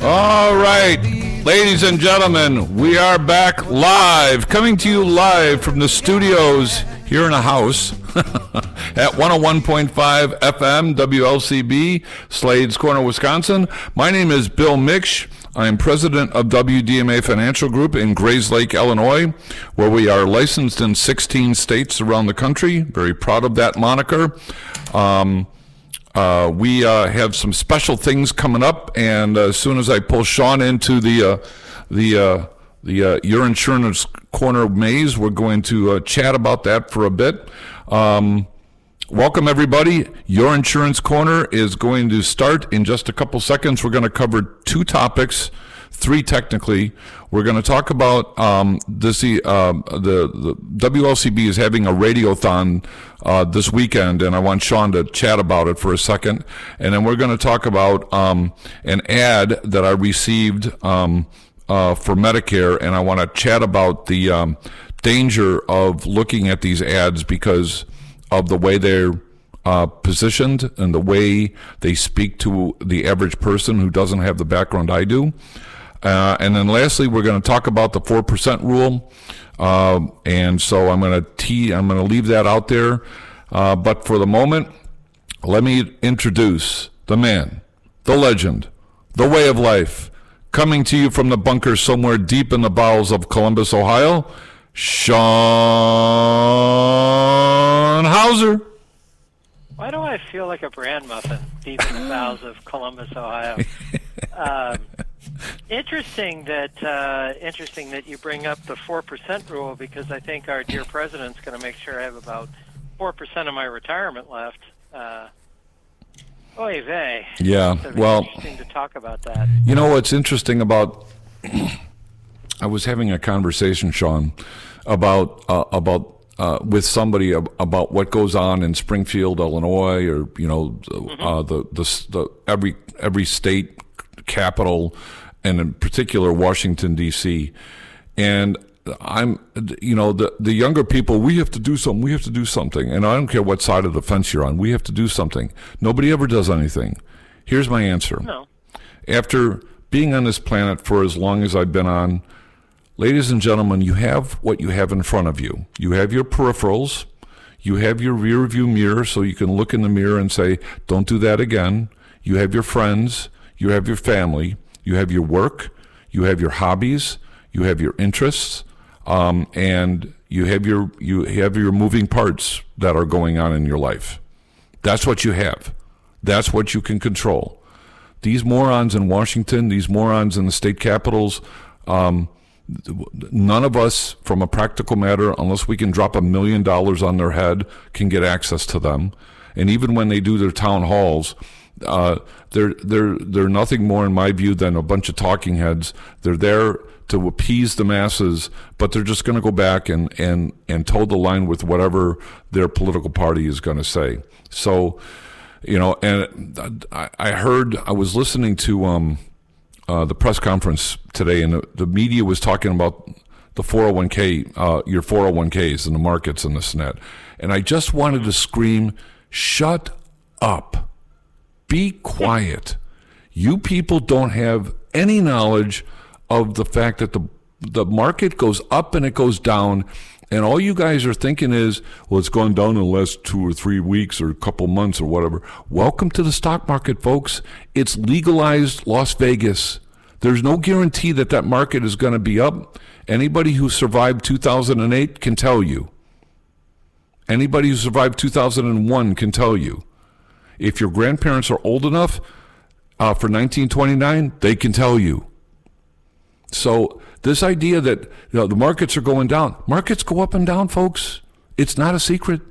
All right, ladies and gentlemen, we are back live, coming to you live from the studios here in a house at 101.5 FM WLCB, Slade's Corner, Wisconsin. My name is Bill Miksch. I am president of WDMA Financial Group in Grays Lake, Illinois, where we are licensed in 16 states around the country. Very proud of that moniker. We have some special things coming up, and as soon as I pull Sean into the Your Insurance Corner maze, we're going to chat about that for a bit. Welcome, everybody. Your Insurance Corner is going to start in just a couple seconds. We're going to cover two topics, three technically. We're going to talk about the WLCB is having a radiothon this weekend, and I want Sean to chat about it for a second. And then we're going to talk about an ad that I received for Medicare, and I want to chat about the danger of looking at these ads because of the way they're positioned and the way they speak to the average person who doesn't have the background I do. And then lastly, we're going to talk about the 4% rule. And so I'm going to leave that out there. But for the moment, let me introduce the man, the legend, the way of life, coming to you from the bunker somewhere deep in the bowels of Columbus, Ohio, Sean Hauser. Why do I feel like a bran muffin deep in the bowels of Columbus, Ohio? Interesting that you bring up the 4% rule, because I think our dear president's going to make sure I have about 4% of my retirement left. Oy vey. Yeah, well, interesting to talk about that. You know what's interesting about? I was having a conversation, Sean, about with somebody about what goes on in Springfield, Illinois, or the every state capital, and in particular Washington D.C. And I'm the younger people. We have to do something. And I don't care what side of the fence you're on. We have to do something. Nobody ever does anything. Here's my answer. No. After being on this planet for as long as I've been on, ladies and gentlemen, you have what you have in front of you. You have your peripherals. You have your rear view mirror, so you can look in the mirror and say, don't do that again. You have your friends. You have your family. You have your work. You have your hobbies. You have your interests. And you have your moving parts that are going on in your life. That's what you have. That's what you can control. These morons in Washington, these morons in the state capitals, none of us, from a practical matter, unless we can drop $1 million on their head, can get access to them. And even when they do their town halls, they're nothing more, in my view, than a bunch of talking heads. They're there to appease the masses, but they're just going to go back and toe the line with whatever their political party is going to say. So, and I was listening to the press conference today, and the media was talking about the 401k, your 401ks and the markets and this and that. And I just wanted to scream, shut up. Be quiet. You people don't have any knowledge of the fact that the market goes up and it goes down, and all you guys are thinking is, well, it's gone down in the last 2 or 3 weeks or a couple months or whatever. Welcome to the stock market, folks. It's legalized Las Vegas. There's no guarantee that market is going to be up. Anybody who survived 2008 can tell you. Anybody who survived 2001 can tell you. If your grandparents are old enough for 1929, they can tell you. So this idea that the markets are going down, markets go up and down, folks. It's not a secret.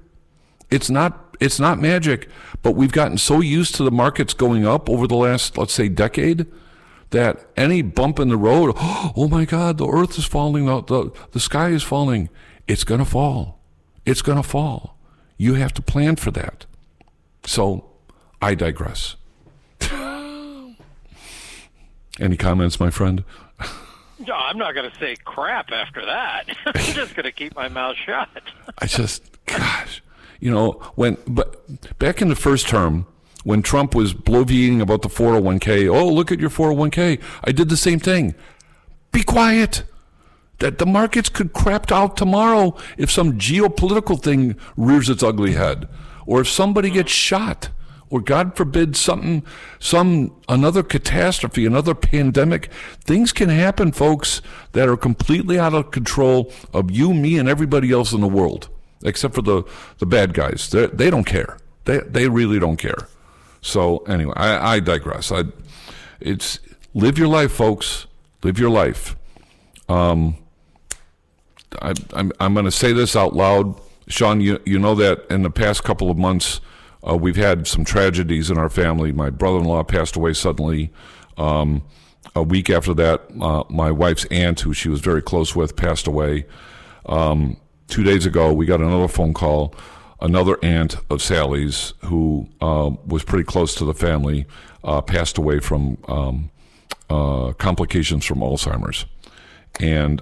It's not magic. But we've gotten so used to the markets going up over the last, let's say, decade, that any bump in the road, oh my God, the earth is falling, the sky is falling. It's going to fall. It's going to fall. You have to plan for that. So I digress. Any comments, my friend? No, I'm not going to say crap after that. I'm just going to keep my mouth shut. Gosh, but back in the first term, When Trump was bloviating about the 401k, oh, look at your 401k. I did the same thing. Be quiet. That the markets could crap out tomorrow if some geopolitical thing rears its ugly head, or if somebody gets shot, or God forbid another catastrophe, another pandemic. Things can happen, folks, that are completely out of control of you, me, and everybody else in the world, except for the bad guys. They don't care. They really don't care. So anyway, I digress. It's live your life, folks. Live your life. I'm going to say this out loud, Sean. You know that in the past couple of months, we've had some tragedies in our family. My brother-in-law passed away suddenly. A week after that, my wife's aunt, who she was very close with, passed away. 2 days ago, we got another phone call. Another aunt of Sally's, who was pretty close to the family, passed away from complications from Alzheimer's. And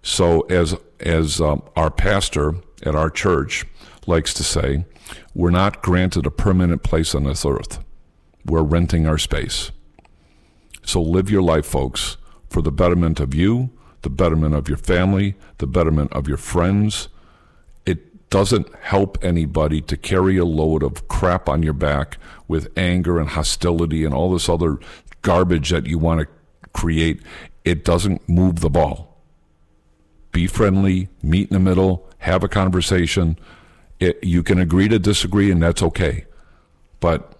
so as our pastor at our church likes to say, we're not granted a permanent place on this earth. We're renting our space. So live your life, folks, for the betterment of you, the betterment of your family, the betterment of your friends. It doesn't help anybody to carry a load of crap on your back with anger and hostility and all this other garbage that you want to create. It doesn't move the ball. Be friendly, meet in the middle, have a conversation. You can agree to disagree, and that's okay. But,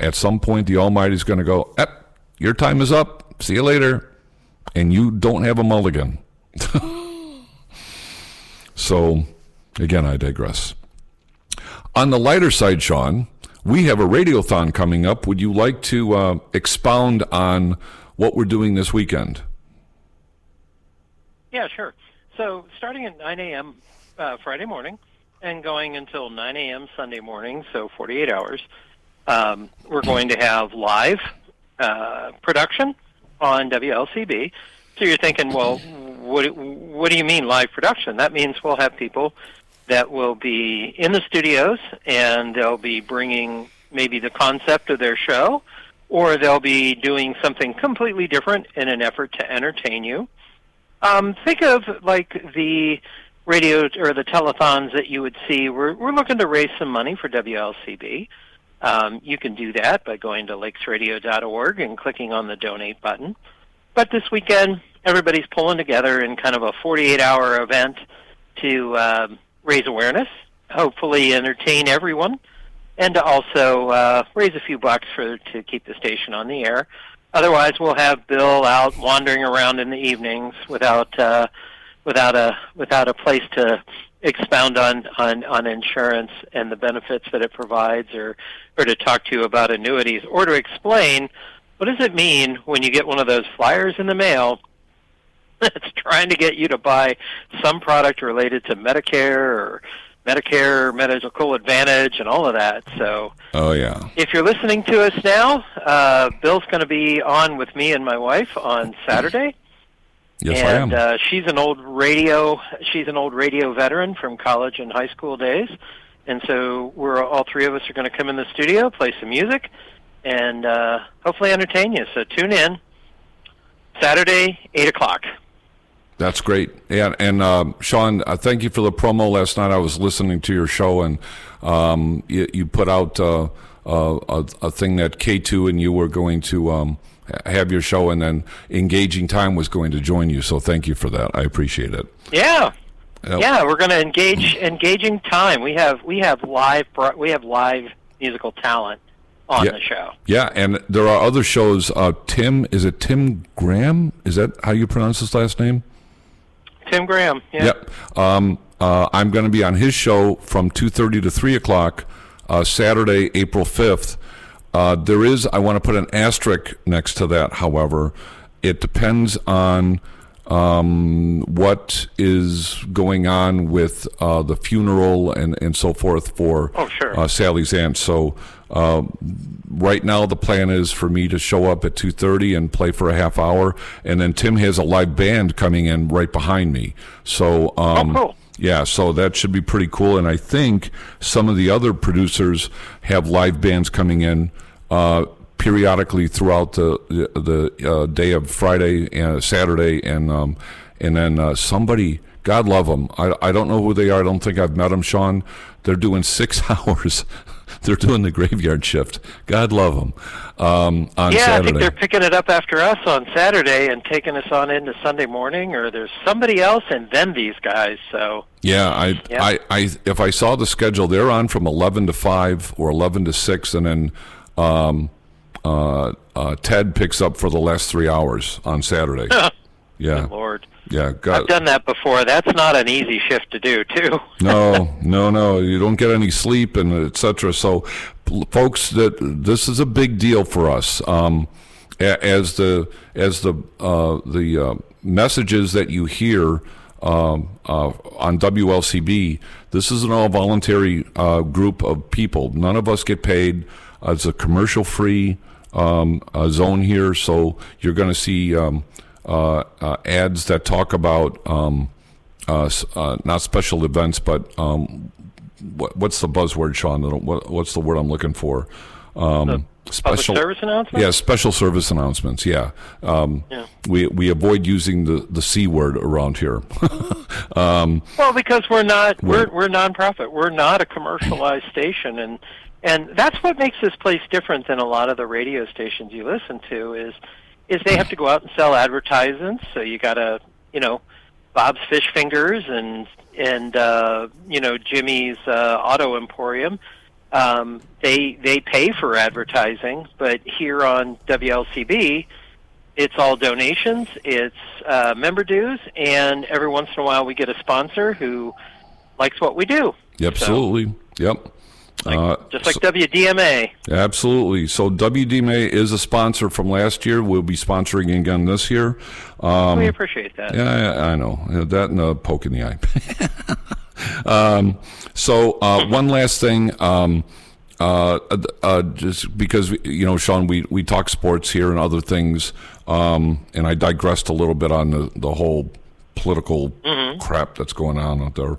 at some point, the Almighty's going to go, your time is up. See you later. And you don't have a mulligan. So, again, I digress. On the lighter side, Sean, we have a radiothon coming up. Would you like to expound on what we're doing this weekend? Yeah, sure. So starting at 9 a.m. Friday morning and going until 9 a.m. Sunday morning, so 48 hours, we're going to have live production on WLCB. So you're thinking, well, what do you mean live production? That means we'll have people that will be in the studios, and they'll be bringing maybe the concept of their show, or they'll be doing something completely different in an effort to entertain you. Think of like the radio or the telethons that you would see. We're looking to raise some money for WLCB. You can do that by going to lakesradio.org and clicking on the donate button. But this weekend, everybody's pulling together in kind of a 48-hour event to raise awareness, hopefully entertain everyone, and to also raise a few bucks to keep the station on the air. Otherwise, we'll have Bill out wandering around in the evenings without a place to expound on insurance and the benefits that it provides, or to talk to you about annuities, or to explain what does it mean when you get one of those flyers in the mail that's trying to get you to buy some product related to Medicare or Medicare, Medical Advantage, and all of that. So, oh yeah. If you're listening to us now, Bill's going to be on with me and my wife on Saturday. Yes, and, I am. She's an old radio veteran from college and high school days, and so all three of us are going to come in the studio, play some music, and hopefully entertain you. So tune in Saturday, 8:00. That's great. Yeah, and Sean, thank you for the promo last night. I was listening to your show, and you put out a thing that K2 and you were going to have your show, and then Engaging Time was going to join you. So thank you for that. I appreciate it. Yeah. Yep. Yeah, we're going to Engaging Time. We have live musical talent on the show. Yeah, and there are other shows. Is it Tim Graham? Is that how you pronounce his last name? Tim Graham. Yeah. Yep. I'm going to be on his show from 2:30 to 3:00 Saturday, April 5th. I want to put an asterisk next to that. However, it depends on what is going on with the funeral and so forth for Sally's aunt. So right now the plan is for me to show up at 2:30 and play for a half hour, and then Tim has a live band coming in right behind me. So cool. Yeah, so that should be pretty cool. And I think some of the other producers have live bands coming in periodically throughout the day of Friday and Saturday, and then somebody, God love them. I don't know who they are. I don't think I've met them, Sean. They're doing 6 hours. They're doing the graveyard shift. God love them. On Saturday. I think they're picking it up after us on Saturday and taking us on into Sunday morning, or there's somebody else and then these guys. So yeah, I if I saw the schedule, they're on from 11 to 5 or 11 to 6, and then Ted picks up for the last 3 hours on Saturday. Yeah. Good Lord. Yeah, I've done that before. That's not an easy shift to do, too. No. You don't get any sleep, and etc. So, folks, this is a big deal for us. As the messages that you hear on WLCB, this is an all voluntary group of people. None of us get paid. It's a commercial-free zone here, so you're going to see ads that talk about not special events, but what's the buzzword, Sean? What's the word I'm looking for? Special service announcements? Yeah, special service announcements. Yeah. We avoid using the C word around here. Well, because we're nonprofit. We're not a commercialized station, and that's what makes this place different than a lot of the radio stations you listen to is they have to go out and sell advertisements. So you got to, Bob's Fish Fingers and Jimmy's Auto Emporium. They pay for advertising, but here on WLCB, it's all donations, it's member dues, and every once in a while we get a sponsor who likes what we do. Absolutely. Yep. Just like WDMA. Absolutely. So WDMA is a sponsor from last year. We'll be sponsoring again this year. We appreciate that. Yeah, I know. That and a poke in the eye. So one last thing, just because, Sean, we talk sports here and other things, and I digressed a little bit on the whole political crap that's going on out there.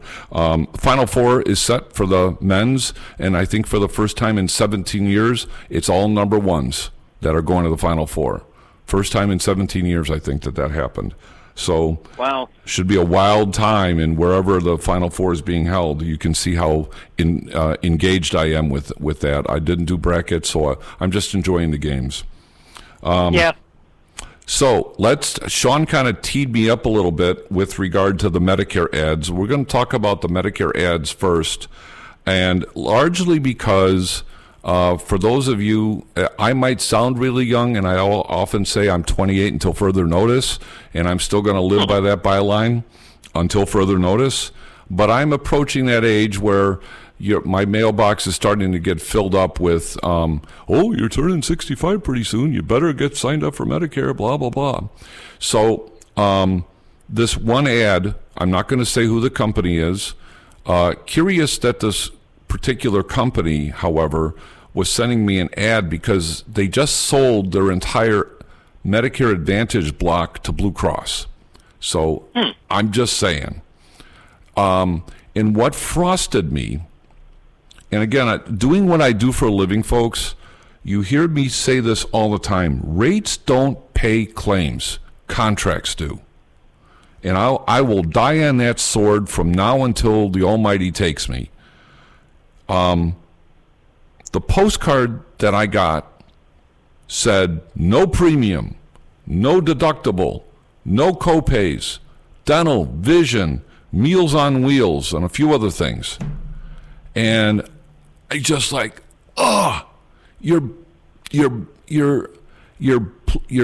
Final Four is set for the men's, and I think for the first time in 17 years, it's all number ones that are going to the Final Four. First time in 17 years, I think that happened. So, wow, should be a wild time, and wherever the Final Four is being held, you can see how engaged I am with that. I didn't do brackets, so I'm just enjoying the games. Yeah. So Sean kind of teed me up a little bit with regard to the Medicare ads. We're going to talk about the Medicare ads first, and largely because for those of you, I might sound really young, and I often say I'm 28 until further notice, and I'm still going to live by that byline until further notice. But I'm approaching that age where my mailbox is starting to get filled up with, you're turning 65 pretty soon. You better get signed up for Medicare, blah, blah, blah. So this one ad, I'm not going to say who the company is. Curious that this particular company, however, was sending me an ad because they just sold their entire Medicare Advantage block to Blue Cross. So I'm just saying. And what frosted me, and again, doing what I do for a living, folks, you hear me say this all the time. Rates don't pay claims. Contracts do. And I will die on that sword from now until the Almighty takes me. The postcard that I got said no premium, no deductible, no copays, dental, vision, Meals on Wheels, and a few other things. And I just like, you're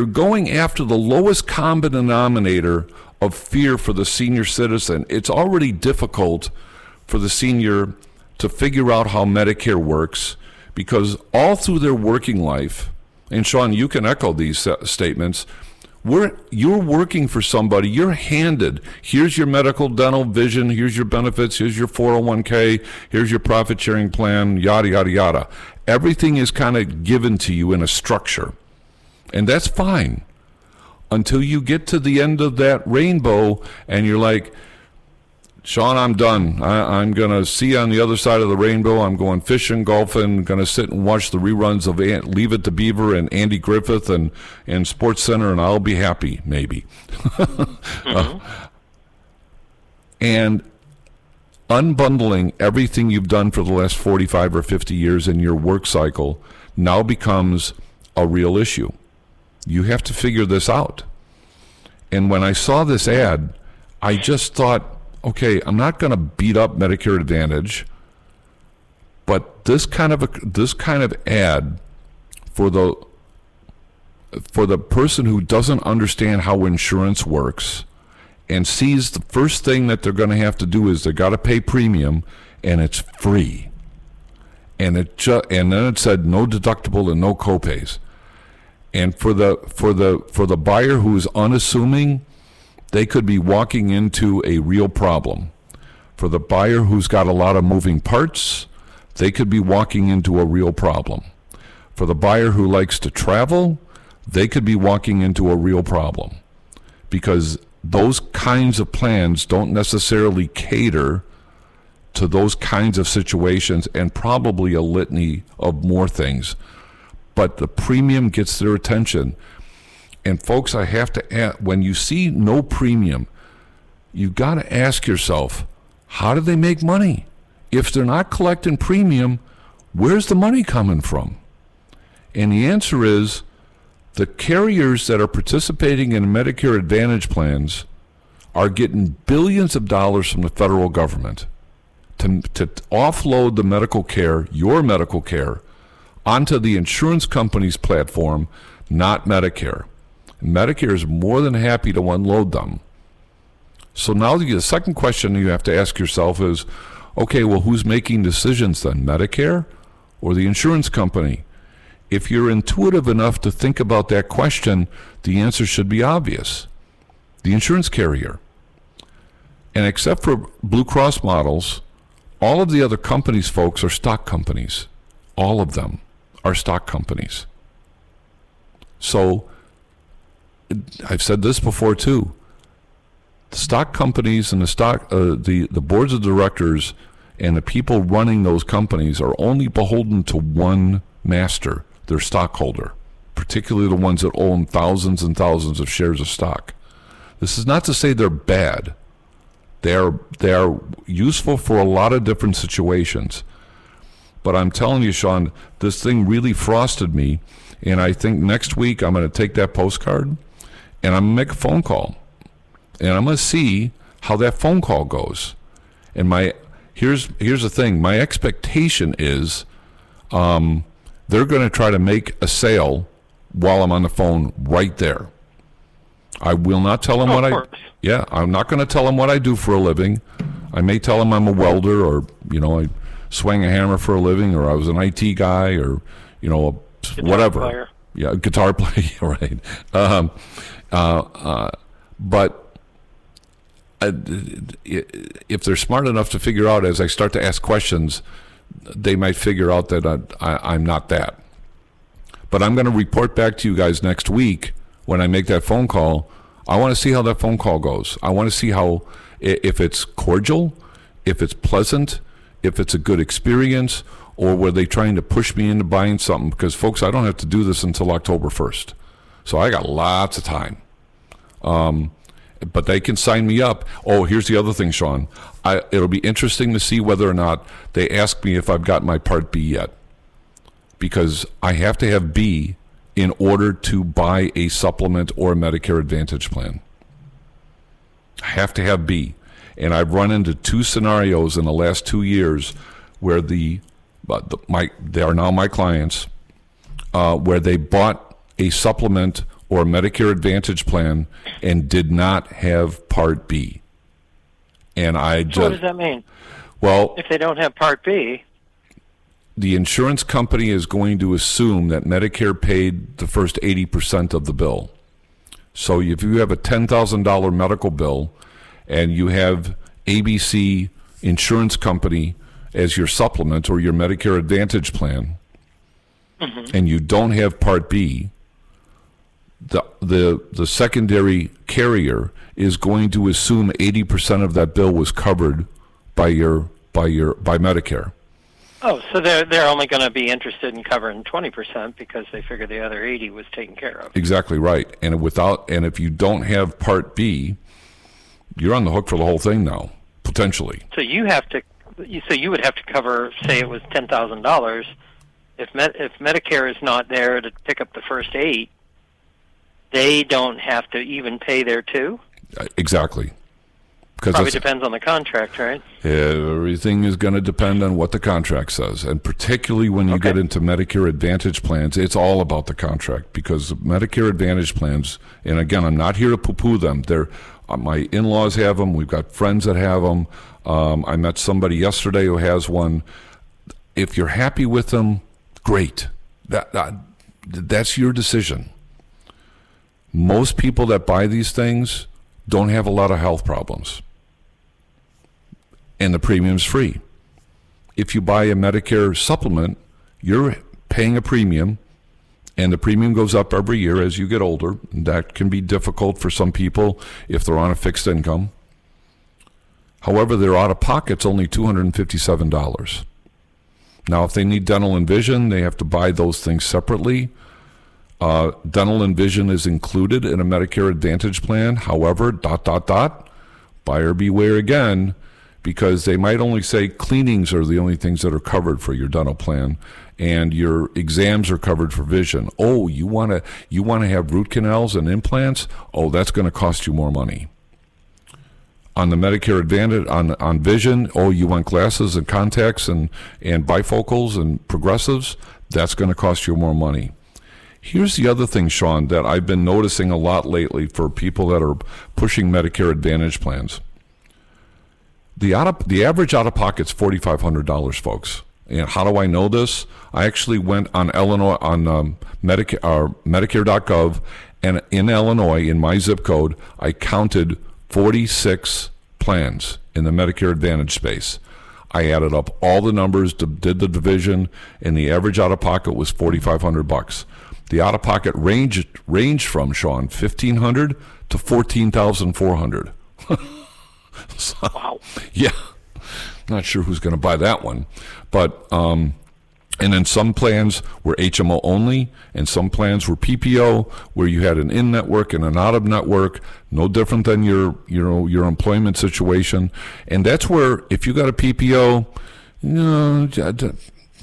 going after the lowest common denominator of fear for the senior citizen. It's already difficult for the senior to figure out how Medicare works because all through their working life, and Sean, you can echo these statements, you're working for somebody, you're handed, here's your medical, dental, vision, here's your benefits, here's your 401k, here's your profit sharing plan, yada, yada, yada. Everything is kind of given to you in a structure. And that's fine until you get to the end of that rainbow and you're like, Sean, I'm done. I'm going to see you on the other side of the rainbow. I'm going fishing, golfing, going to sit and watch the reruns of Leave It to Beaver and Andy Griffith and Sports Center, and I'll be happy, maybe. And unbundling everything you've done for the last 45 or 50 years in your work cycle now becomes a real issue. You have to figure this out. And when I saw this ad, I just thought, okay, I'm not going to beat up Medicare Advantage, but this kind of ad for the person who doesn't understand how insurance works and sees the first thing that they're going to have to do is they got to pay premium, and it's free. And then it said no deductible and no copays. And for the buyer who is unassuming, they could be walking into a real problem. For the buyer who's got a lot of moving parts, they could be walking into a real problem. For the buyer who likes to travel, they could be walking into a real problem. Because those kinds of plans don't necessarily cater to those kinds of situations, and probably a litany of more things. But the premium gets their attention. And folks, I have to ask, when you see no premium, you've got to ask yourself, how do they make money? If they're not collecting premium, where's the money coming from? And the answer is, the carriers that are participating in Medicare Advantage plans are getting billions of dollars from the federal government to offload the medical care, your medical care, onto the insurance company's platform, not Medicare. Medicare is more than happy to unload them. So now the second question you have to ask yourself is, okay, well, who's making decisions then, Medicare or the insurance company? If you're intuitive enough to think about that question, the answer should be obvious. The insurance carrier. And except for Blue Cross models, all of the other companies, folks, are stock companies. All of them are stock companies. So, I've said this before too. The stock companies and the boards of directors and the people running those companies are only beholden to one master, their stockholder, particularly the ones that own thousands and thousands of shares of stock. This is not to say they're bad. They are useful for a lot of different situations. But I'm telling you, Sean, this thing really frosted me, and I think next week I'm going to take that postcard and I'm going to make a phone call. And I'm going to see how that phone call goes. And here's the thing. My expectation is they're going to try to make a sale while I'm on the phone right there. I will not tell them I'm not going to tell them what I do for a living. I may tell them I'm a welder, or, I swing a hammer for a living, or I was an IT guy, or, whatever. Player. Yeah, guitar player, right. But if they're smart enough to figure out as I start to ask questions, they might figure out that I'm not that. But I'm going to report back to you guys next week when I make that phone call. I want to see how that phone call goes. I want to see if it's cordial, if it's pleasant, if it's a good experience, or were they trying to push me into buying something? Because, folks, I don't have to do this until October 1st. So I got lots of time. But they can sign me up. Oh, here's the other thing, Sean. It'll be interesting to see whether or not they ask me if I've got my Part B yet. Because I have to have B in order to buy a supplement or a Medicare Advantage plan. I have to have B. And I've run into two scenarios in the last 2 years where they are now my clients, where they bought a supplement or a Medicare Advantage plan and did not have Part B. And what does that mean? Well, if they don't have Part B, the insurance company is going to assume that Medicare paid the first 80% of the bill. So if you have a $10,000 medical bill and you have ABC Insurance Company as your supplement or your Medicare Advantage plan, and you don't have Part B, the secondary carrier is going to assume 80% of that bill was covered by Medicare. Oh, so they're only going to be interested in covering 20% because they figure the other 80 was taken care of. Exactly right. And if you don't have Part B, you're on the hook for the whole thing now, potentially. So you would have to cover, say it was $10,000. If Medicare is not there to pick up the first 8, they don't have to even pay there too? Exactly. Probably depends on the contract, right? Everything is going to depend on what the contract says. And particularly when you get into Medicare Advantage plans, it's all about the contract, because Medicare Advantage plans, and again, I'm not here to poo-poo them. My in-laws have them. We've got friends that have them. I met somebody yesterday who has one. If you're happy with them, great. That's your decision. Most people that buy these things don't have a lot of health problems. And the premium's free. If you buy a Medicare supplement, you're paying a premium, and the premium goes up every year as you get older. And that can be difficult for some people if they're on a fixed income. However, their out-of-pocket's only $257. Now, if they need dental and vision, they have to buy those things separately. Dental and vision is included in a Medicare Advantage plan. However, buyer beware again, because they might only say cleanings are the only things that are covered for your dental plan, and your exams are covered for vision. Oh, you want to have root canals and implants? Oh, that's going to cost you more money. On the Medicare Advantage, on vision, oh, you want glasses and contacts and bifocals and progressives? That's going to cost you more money. Here's the other thing, Sean, that I've been noticing a lot lately for people that are pushing Medicare Advantage plans. The average out-of-pocket's $4,500, folks. And how do I know this? I actually went on Medicare.gov, and in Illinois, in my zip code, I counted 46 plans in the Medicare Advantage space. I added up all the numbers, did the division, and the average out-of-pocket was $4,500. The out-of-pocket ranged from, Sean, $1,500 to $14,400. So, wow. Yeah. Not sure who's going to buy that one. But, and then some plans were HMO only, and some plans were PPO, where you had an in-network and an out-of-network, no different than your employment situation. And that's where, if you got a PPO,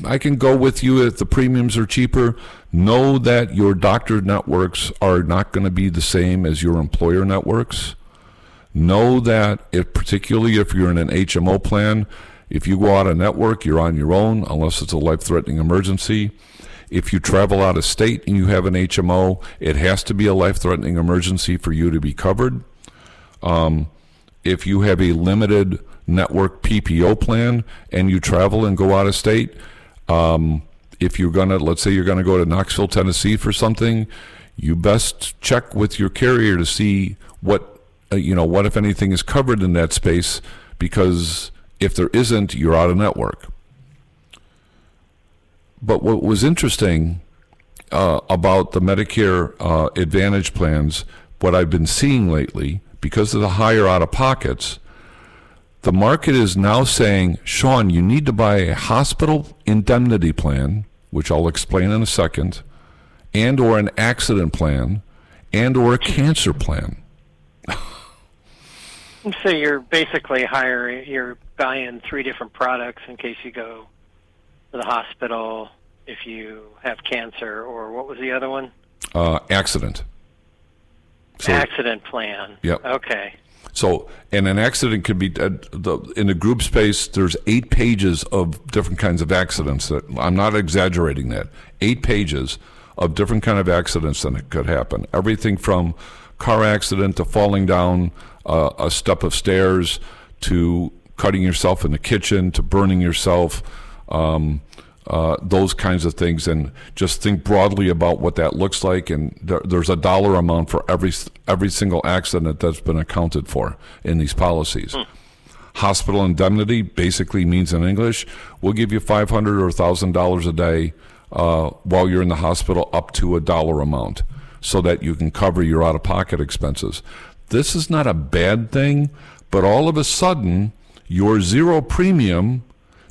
I can go with you if the premiums are cheaper. Know that your doctor networks are not going to be the same as your employer networks. Know that, particularly if you're in an HMO plan, if you go out of network, you're on your own, unless it's a life-threatening emergency. If you travel out of state and you have an HMO, it has to be a life-threatening emergency for you to be covered. If you have a limited network PPO plan and you travel and go out of state, if you're going to, let's say you're going to go to Knoxville, Tennessee for something, you best check with your carrier to see what if anything is covered in that space, because if there isn't, you're out of network. But what was interesting about the Medicare Advantage plans, what I've been seeing lately, because of the higher out-of-pockets, the market is now saying, Sean, you need to buy a hospital indemnity plan, which I'll explain in a second, and or an accident plan, and or a cancer plan. So you're basically you're buying 3 different products in case you go to the hospital, if you have cancer, or what was the other one? Accident. So, accident plan. Yep. Okay. So, and an accident could be, in the group space, there's 8 pages of different kinds of accidents. I'm not exaggerating that. 8 pages of different kind of accidents that could happen. Everything from car accident to falling down a step of stairs, to cutting yourself in the kitchen, to burning yourself, those kinds of things. And just think broadly about what that looks like. And there's a dollar amount for every single accident that's been accounted for in these policies. Hospital indemnity basically means, in English, we'll give you $500 or $1,000 a day while you're in the hospital, up to a dollar amount. so that you can cover your out-of-pocket expenses. This is not a bad thing, but all of a sudden, your zero premium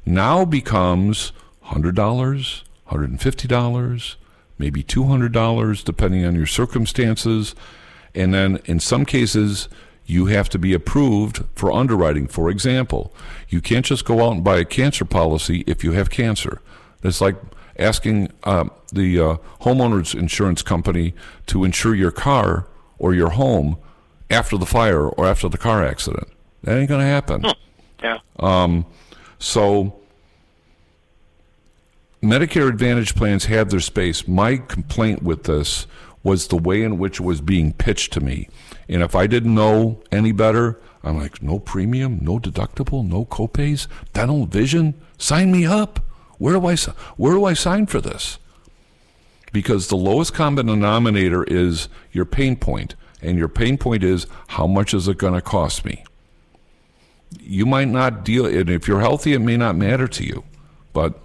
now becomes $100, $150, maybe $200, depending on your circumstances. And then in some cases, you have to be approved for underwriting. For example, you can't just go out and buy a cancer policy if you have cancer. It's like asking the homeowner's insurance company to insure your car or your home after the fire or after the car accident. That ain't going to happen. Yeah. So Medicare Advantage plans have their space. My complaint with this was the way in which it was being pitched to me. And if I didn't know any better, I'm like, no premium, no deductible, no copays, dental, vision, sign me up. Where do I sign for this? Because the lowest common denominator is your pain point, and your pain point is how much is it going to cost me? You might not deal, and if you're healthy, it may not matter to you. But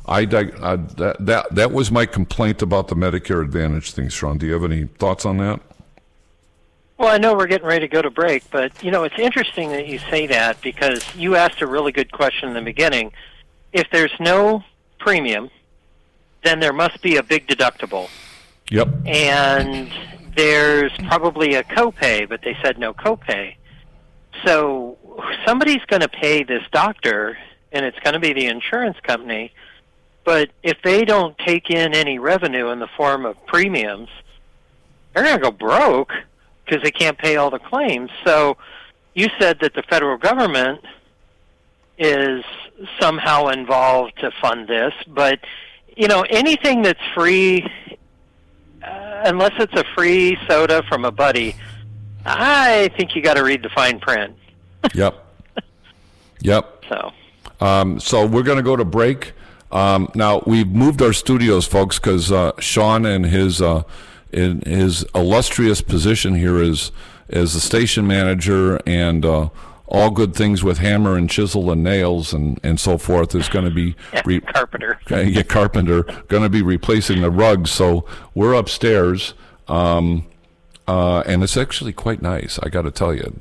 that was my complaint about the Medicare Advantage thing. Sean, do you have any thoughts on that? Well, I know we're getting ready to go to break, but it's interesting that you say that, because you asked a really good question in the beginning. If there's no premium, then there must be a big deductible. Yep. And there's probably a copay, but they said no copay. So somebody's going to pay this doctor, and it's going to be the insurance company. But if they don't take in any revenue in the form of premiums, they're going to go broke because they can't pay all the claims. So you said that the federal government is somehow involved to fund this, but anything that's free, unless it's a free soda from a buddy, I think you got to read the fine print. Yep. So we're going to go to break. Now we've moved our studios, folks, because Sean and his in his illustrious position here as the station manager and all good things with hammer and chisel and nails and so forth is going to be carpenter. Carpenter going to be replacing the rugs. So we're upstairs, and it's actually quite nice. I got to tell you,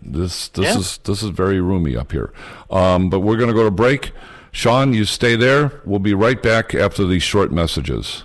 this is very roomy up here. But we're going to go to break. Sean, you stay there. We'll be right back after these short messages.